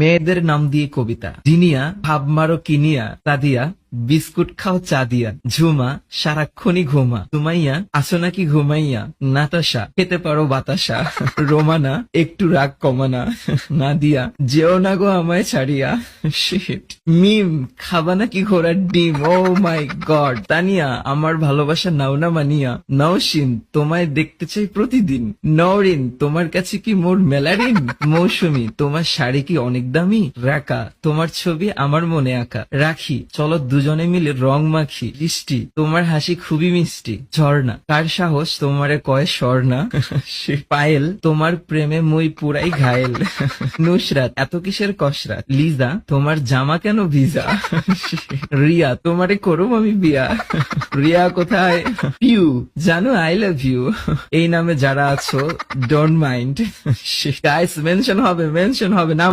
মেয়েদের নাম দিয়ে কবিতা। জিনিয়া ভাব মারো কিনিয়া সাদিয়া, বিস্কুট খাও চা দিয়া। ঝুমা সারাক্ষণই ঘুমা। সুমাইয়া আসো নাকি ঘুমাইয়া। নাতাশা খেতে পারো বাতাসা। রোমানা একটু রাগ কমানা। নাদিয়া যেও না গো আমায় ছাড়িয়া। Shit. মিম খাবা নাকি ঘোড়ার ডিম। ও মাই গড। তানিয়া আমার ভালোবাসা নাও না মানিয়া। নওশিন তোমায় দেখতে চাই প্রতিদিন। নওরিন তোমার কাছে কি মোর মেলারিন। মৌসুমী তোমার শাড়ি কি অনেক দামি। রাকা তোমার ছবি আমার মনে আঁকা। রাখি চলো দুজনে মিলে রং মাখি। বৃষ্টি তোমার হাসি খুবই মিষ্টি। ঝর্ণা কার সাহস তোমারে কয় স্বর্ণা। পায়েল তোমার প্রেমে মুই পুরাই ঘায়েল। নুসরাত এত কিসের কসরাত। লিজা তোমার জামা কেন ভিজা। রিয়া তোমারে করুম আমি বিয়া। রিয়া কোথায়। পিউ জানো আই লাভ ইউ। এই নামে যারা আছো ডোন্ট মাইন্ড। গাইস মেনশন হবে নাম